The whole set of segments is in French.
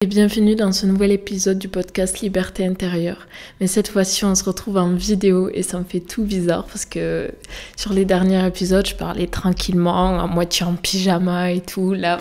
Et bienvenue dans ce nouvel épisode du podcast Liberté intérieure. Mais cette fois-ci, on se retrouve en vidéo et ça me fait tout bizarre parce que sur les derniers épisodes, je parlais tranquillement, à moitié en pyjama et tout. Là,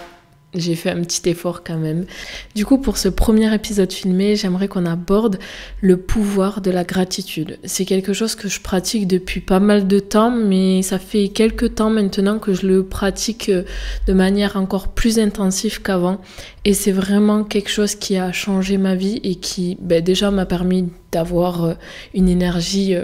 j'ai fait un petit effort quand même. Du coup, pour ce premier épisode filmé, j'aimerais qu'on aborde le pouvoir de la gratitude. C'est quelque chose que je pratique depuis pas mal de temps, mais ça fait quelques temps maintenant que je le pratique de manière encore plus intensive qu'avant. Et c'est vraiment quelque chose qui a changé ma vie et qui déjà m'a permis d'avoir une énergie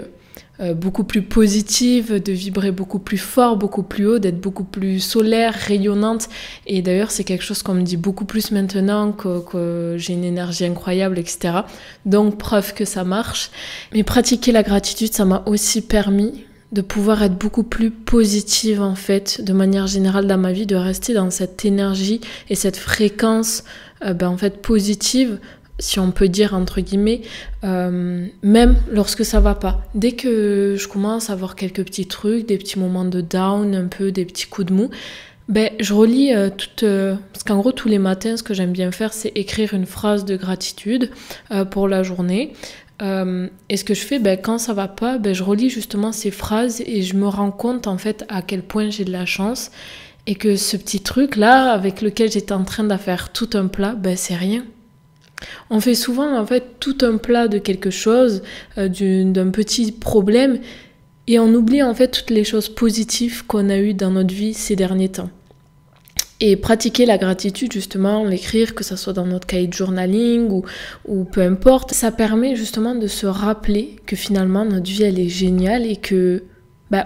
beaucoup plus positive, de vibrer beaucoup plus fort, beaucoup plus haut, d'être beaucoup plus solaire, rayonnante. Et d'ailleurs, c'est quelque chose qu'on me dit beaucoup plus maintenant, que j'ai une énergie incroyable, etc. Donc, preuve que ça marche. Mais pratiquer la gratitude, ça m'a aussi permis de pouvoir être beaucoup plus positive, en fait, de manière générale dans ma vie, de rester dans cette énergie et cette fréquence, en fait, positive, si on peut dire entre guillemets, même lorsque ça va pas. Dès que je commence à avoir quelques petits trucs, des petits moments de down, un peu des petits coups de mou, je relis parce qu'en gros tous les matins, ce que j'aime bien faire, c'est écrire une phrase de gratitude pour la journée. Et ce que je fais, quand ça va pas, je relis justement ces phrases et je me rends compte en fait à quel point j'ai de la chance et que ce petit truc là avec lequel j'étais en train de faire tout un plat, c'est rien. On fait souvent en fait tout un plat de quelque chose, d'un petit problème, et on oublie en fait toutes les choses positives qu'on a eues dans notre vie ces derniers temps. Et pratiquer la gratitude, justement, l'écrire, que ça soit dans notre cahier de journaling ou peu importe, ça permet justement de se rappeler que finalement notre vie elle est géniale et que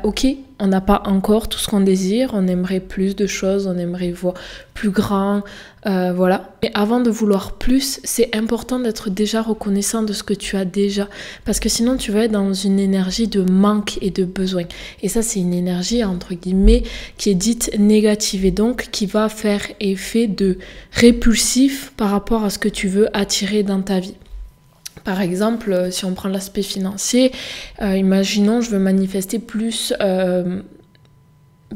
ok, on n'a pas encore tout ce qu'on désire, on aimerait plus de choses, on aimerait voir plus grand, voilà. Mais avant de vouloir plus, c'est important d'être déjà reconnaissant de ce que tu as déjà, parce que sinon tu vas être dans une énergie de manque et de besoin. Et ça, c'est une énergie, entre guillemets, qui est dite négative et donc qui va faire effet de répulsif par rapport à ce que tu veux attirer dans ta vie. Par exemple, si on prend l'aspect financier, imaginons je veux manifester plus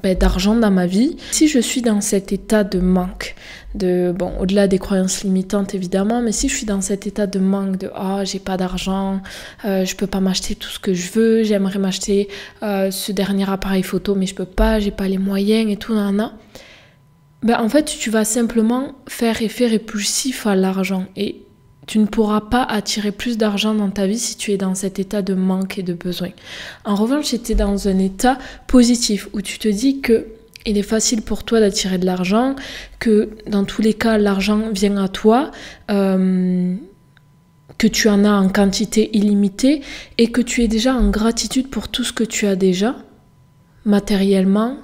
d'argent dans ma vie. Si je suis dans cet état de manque, au-delà des croyances limitantes évidemment, mais si je suis dans cet état de manque de j'ai pas d'argent, je peux pas m'acheter tout ce que je veux, j'aimerais m'acheter ce dernier appareil photo mais je peux pas, j'ai pas les moyens et tout, en fait tu vas simplement faire effet répulsif à l'argent et tu ne pourras pas attirer plus d'argent dans ta vie si tu es dans cet état de manque et de besoin. En revanche, si tu es dans un état positif où tu te dis que il est facile pour toi d'attirer de l'argent, que dans tous les cas, l'argent vient à toi, que tu en as en quantité illimitée et que tu es déjà en gratitude pour tout ce que tu as déjà, matériellement,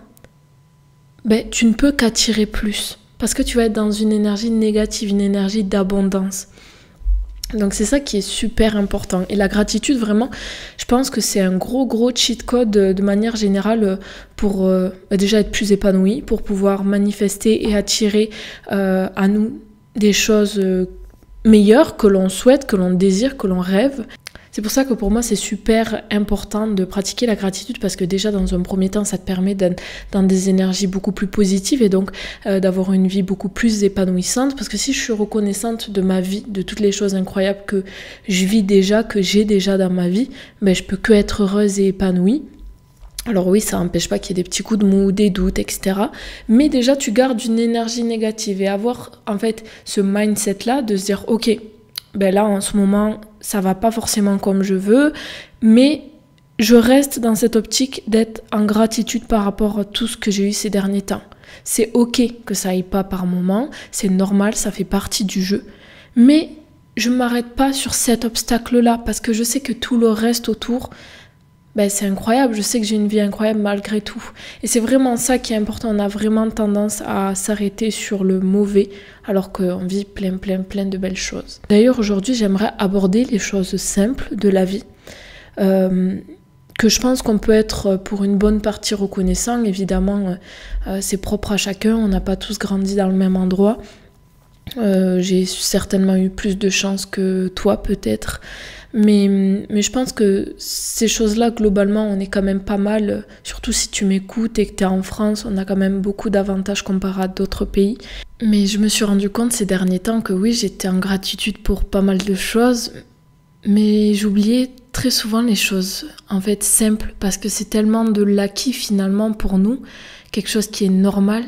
tu ne peux qu'attirer plus. Parce que tu vas être dans une énergie négative, une énergie d'abondance. Donc c'est ça qui est super important. Et la gratitude, vraiment, je pense que c'est un gros cheat code de manière générale pour déjà être plus épanoui, pour pouvoir manifester et attirer à nous des choses meilleures que l'on souhaite, que l'on désire, que l'on rêve. C'est pour ça que pour moi c'est super important de pratiquer la gratitude parce que déjà dans un premier temps ça te permet d'être dans des énergies beaucoup plus positives et donc d'avoir une vie beaucoup plus épanouissante, parce que si je suis reconnaissante de ma vie, de toutes les choses incroyables que je vis déjà, que j'ai déjà dans ma vie, je peux que être heureuse et épanouie. Alors oui, ça n'empêche pas qu'il y ait des petits coups de mou, des doutes, etc. Mais déjà tu gardes une énergie négative et avoir en fait ce mindset là de se dire ok, là en ce moment ça va pas forcément comme je veux, mais je reste dans cette optique d'être en gratitude par rapport à tout ce que j'ai eu ces derniers temps. C'est ok que ça aille pas par moment, c'est normal, ça fait partie du jeu, mais je m'arrête pas sur cet obstacle-là parce que je sais que tout le reste autour, c'est incroyable, je sais que j'ai une vie incroyable malgré tout. Et c'est vraiment ça qui est important, on a vraiment tendance à s'arrêter sur le mauvais alors qu'on vit plein de belles choses. D'ailleurs aujourd'hui j'aimerais aborder les choses simples de la vie, que je pense qu'on peut être pour une bonne partie reconnaissant. Évidemment c'est propre à chacun, on n'a pas tous grandi dans le même endroit. J'ai certainement eu plus de chance que toi peut-être. Mais je pense que ces choses-là, globalement, on est quand même pas mal. Surtout si tu m'écoutes et que tu es en France, on a quand même beaucoup d'avantages comparé à d'autres pays. Mais je me suis rendu compte ces derniers temps que oui, j'étais en gratitude pour pas mal de choses. Mais j'oubliais très souvent les choses, en fait, simples. Parce que c'est tellement de l'acquis finalement pour nous, quelque chose qui est normal,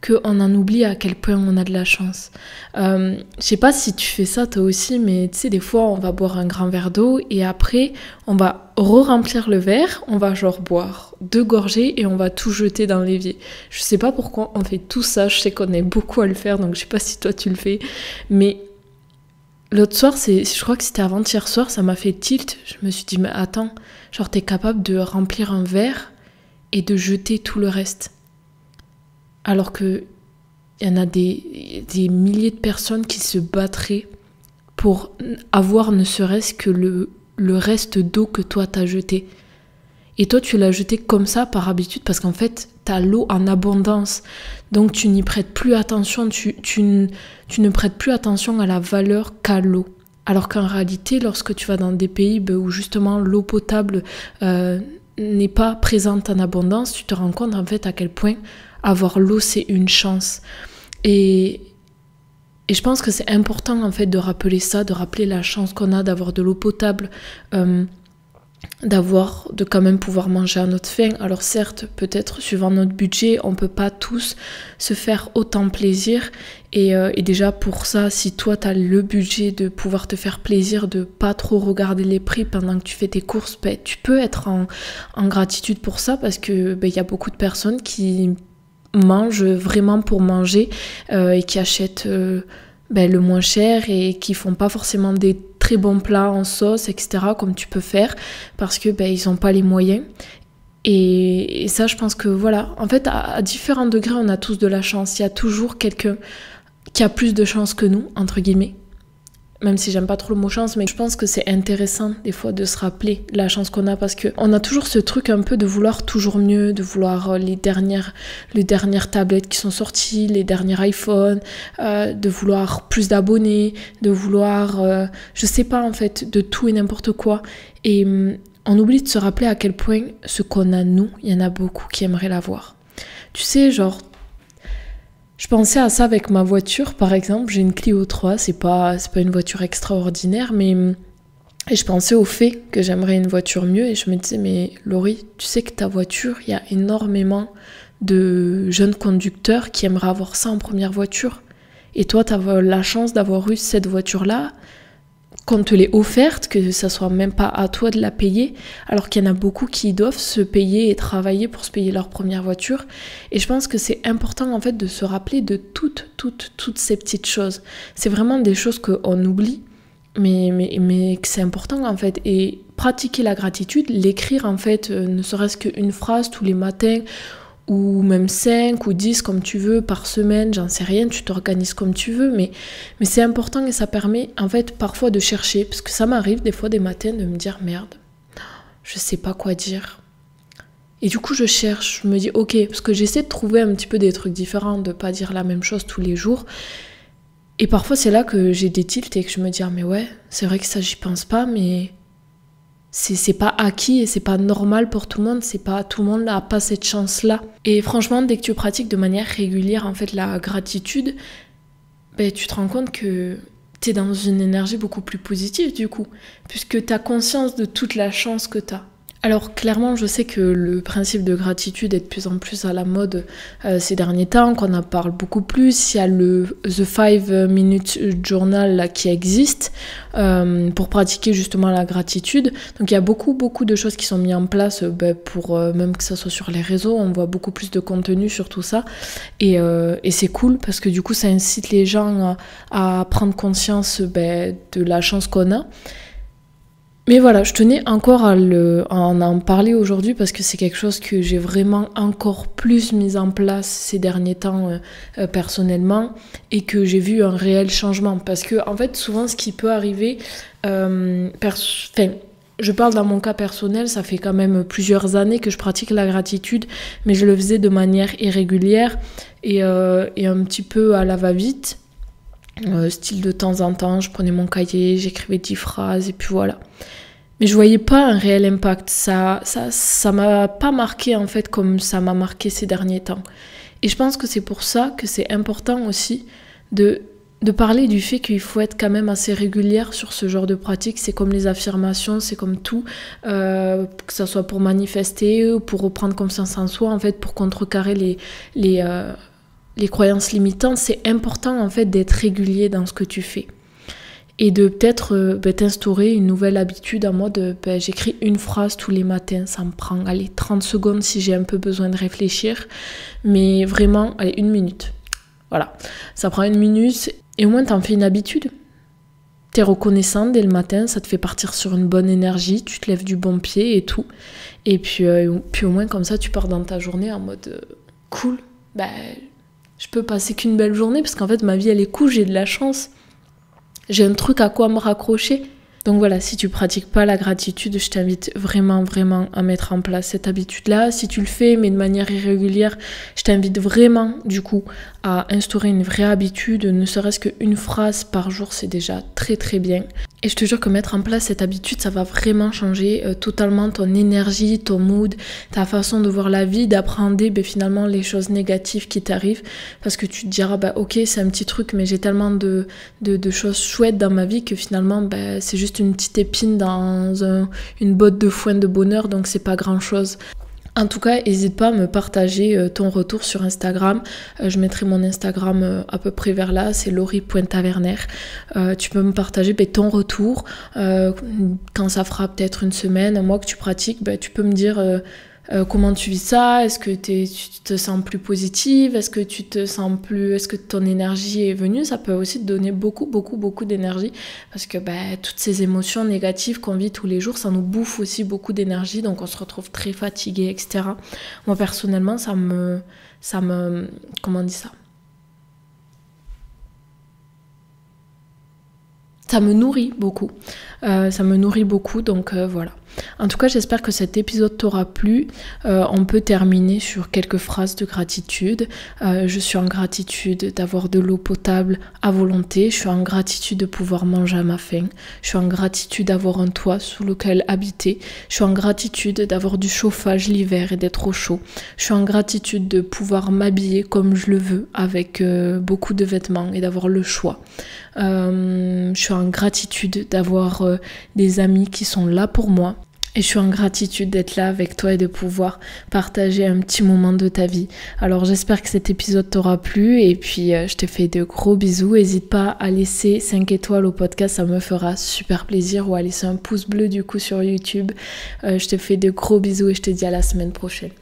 qu'on en oublie à quel point on a de la chance. Je sais pas si tu fais ça toi aussi, mais tu sais, des fois, on va boire un grand verre d'eau et après, on va re-remplir le verre, on va genre boire 2 gorgées et on va tout jeter dans l'évier. Je sais pas pourquoi on fait tout ça, je sais qu'on est beaucoup à le faire, donc je sais pas si toi tu le fais, mais l'autre soir, je crois que c'était avant-hier soir, ça m'a fait tilt. Je me suis dit, mais attends, genre t'es capable de remplir un verre et de jeter tout le reste. Alors qu'il y en a des milliers de personnes qui se battraient pour avoir ne serait-ce que le reste d'eau que toi t'as jeté. Et toi, tu l'as jeté comme ça par habitude parce qu'en fait, t'as l'eau en abondance. Donc, tu n'y prêtes plus attention, tu ne prêtes plus attention à la valeur qu'a l'eau. Alors qu'en réalité, lorsque tu vas dans des pays où justement l'eau potable n'est pas présente en abondance, tu te rends compte en fait à quel point avoir l'eau, c'est une chance. Et je pense que c'est important en fait de rappeler ça, de rappeler la chance qu'on a d'avoir de l'eau potable, de quand même pouvoir manger à notre faim. Alors certes, peut-être suivant notre budget, on peut pas tous se faire autant plaisir. Et déjà pour ça, si toi tu as le budget de pouvoir te faire plaisir, de pas trop regarder les prix pendant que tu fais tes courses, tu peux être en gratitude pour ça parce que y a beaucoup de personnes qui mangent vraiment pour manger et qui achètent le moins cher et qui font pas forcément des très bons plats en sauce, etc. comme tu peux faire parce que ils ont pas les moyens. Et ça, je pense que voilà, en fait, à différents degrés, on a tous de la chance. Il y a toujours quelqu'un qui a plus de chance que nous, entre guillemets. Même si j'aime pas trop le mot chance, mais je pense que c'est intéressant des fois de se rappeler la chance qu'on a parce qu'on a toujours ce truc un peu de vouloir toujours mieux, de vouloir les dernières tablettes qui sont sorties, les derniers iPhones, de vouloir plus d'abonnés, de vouloir, je sais pas en fait, de tout et n'importe quoi. Et on oublie de se rappeler à quel point ce qu'on a nous, il y en a beaucoup qui aimeraient l'avoir. Tu sais, genre, je pensais à ça avec ma voiture, par exemple. J'ai une Clio 3, c'est pas une voiture extraordinaire, mais et je pensais au fait que j'aimerais une voiture mieux et je me disais, mais Laurie, tu sais que ta voiture, il y a énormément de jeunes conducteurs qui aimeraient avoir ça en première voiture. Et toi, tu as la chance d'avoir eu cette voiture-là, qu'on te l'ait offerte, que ça soit même pas à toi de la payer, alors qu'il y en a beaucoup qui doivent se payer et travailler pour se payer leur première voiture. Et je pense que c'est important en fait de se rappeler de toutes ces petites choses. C'est vraiment des choses qu'on oublie, mais que c'est important en fait. Et pratiquer la gratitude, l'écrire en fait, ne serait-ce qu'une phrase tous les matins, ou même 5 ou 10 comme tu veux par semaine, j'en sais rien, tu t'organises comme tu veux, mais c'est important et ça permet en fait parfois de chercher, parce que ça m'arrive des fois des matins de me dire merde, je sais pas quoi dire. Et du coup je cherche, je me dis ok, parce que j'essaie de trouver un petit peu des trucs différents, de pas dire la même chose tous les jours. Et parfois c'est là que j'ai des tilts et que je me dis ah mais ouais, c'est vrai que ça j'y pense pas, mais c'est pas acquis et c'est pas normal pour tout le monde, c'est pas tout le monde n'a pas cette chance-là. Et franchement, dès que tu pratiques de manière régulière en fait la gratitude, tu te rends compte que t'es dans une énergie beaucoup plus positive du coup, puisque t'as conscience de toute la chance que t'as. Alors clairement, je sais que le principe de gratitude est de plus en plus à la mode ces derniers temps, qu'on en parle beaucoup plus. Il y a le The 5 Minute Journal là, qui existe pour pratiquer justement la gratitude. Donc il y a beaucoup de choses qui sont mises en place pour même que ça soit sur les réseaux, on voit beaucoup plus de contenu sur tout ça. Et c'est cool parce que du coup ça incite les gens à prendre conscience de la chance qu'on a. Mais voilà, je tenais encore à en parler aujourd'hui parce que c'est quelque chose que j'ai vraiment encore plus mis en place ces derniers temps personnellement et que j'ai vu un réel changement. Parce que en fait, souvent ce qui peut arriver, je parle dans mon cas personnel, ça fait quand même plusieurs années que je pratique la gratitude, mais je le faisais de manière irrégulière et un petit peu à la va-vite. Style de temps en temps, je prenais mon cahier, j'écrivais 10 phrases et puis voilà. Mais je voyais pas un réel impact. Ça m'a pas marqué en fait comme ça m'a marqué ces derniers temps. Et je pense que c'est pour ça que c'est important aussi de parler du fait qu'il faut être quand même assez régulière sur ce genre de pratique. C'est comme les affirmations, c'est comme tout, que ça soit pour manifester ou pour reprendre confiance en soi, en fait, pour contrecarrer les croyances limitantes. C'est important en fait d'être régulier dans ce que tu fais. Et de peut-être t'instaurer une nouvelle habitude en mode j'écris une phrase tous les matins, ça me prend 30 secondes si j'ai un peu besoin de réfléchir, mais vraiment 1 minute. Voilà, ça prend 1 minute et au moins t'en fais une habitude. T'es reconnaissant dès le matin, ça te fait partir sur une bonne énergie, tu te lèves du bon pied et tout. Et puis au moins comme ça tu pars dans ta journée en mode cool, je peux passer qu'une belle journée parce qu'en fait ma vie elle est cool, j'ai de la chance. J'ai un truc à quoi me raccrocher. Donc voilà, si tu pratiques pas la gratitude, je t'invite vraiment à mettre en place cette habitude-là. Si tu le fais, mais de manière irrégulière, je t'invite vraiment, du coup, à instaurer une vraie habitude. Ne serait-ce qu'une phrase par jour, c'est déjà très bien. Et je te jure que mettre en place cette habitude, ça va vraiment changer totalement ton énergie, ton mood, ta façon de voir la vie, d'apprendre finalement les choses négatives qui t'arrivent. Parce que tu te diras, ok, c'est un petit truc, mais j'ai tellement de choses chouettes dans ma vie que finalement, c'est juste une petite épine dans une botte de foin de bonheur, donc c'est pas grand-chose. En tout cas, n'hésite pas à me partager ton retour sur Instagram. Je mettrai mon Instagram à peu près vers là, c'est laurie.taverner. Tu peux me partager ton retour. Quand ça fera peut-être une semaine, un mois que tu pratiques, tu peux me dire comment tu vis ça. Est-ce que tu te sens plus positive? Est-ce que tu te sens plus... Est-ce que ton énergie est venue? Ça peut aussi te donner beaucoup d'énergie parce que toutes ces émotions négatives qu'on vit tous les jours, ça nous bouffe aussi beaucoup d'énergie, donc on se retrouve très fatigué, etc. Moi personnellement, ça me comment on dit ça? Ça me nourrit beaucoup. Donc voilà. En tout cas, j'espère que cet épisode t'aura plu. On peut terminer sur quelques phrases de gratitude. Je suis en gratitude d'avoir de l'eau potable à volonté. Je suis en gratitude de pouvoir manger à ma faim. Je suis en gratitude d'avoir un toit sous lequel habiter. Je suis en gratitude d'avoir du chauffage l'hiver et d'être au chaud. Je suis en gratitude de pouvoir m'habiller comme je le veux avec beaucoup de vêtements et d'avoir le choix. Je suis en gratitude d'avoir des amis qui sont là pour moi. Et je suis en gratitude d'être là avec toi et de pouvoir partager un petit moment de ta vie. Alors j'espère que cet épisode t'aura plu et puis je te fais de gros bisous. N'hésite pas à laisser 5 étoiles au podcast, ça me fera super plaisir, ou à laisser un pouce bleu du coup sur YouTube. Je te fais de gros bisous et je te dis à la semaine prochaine.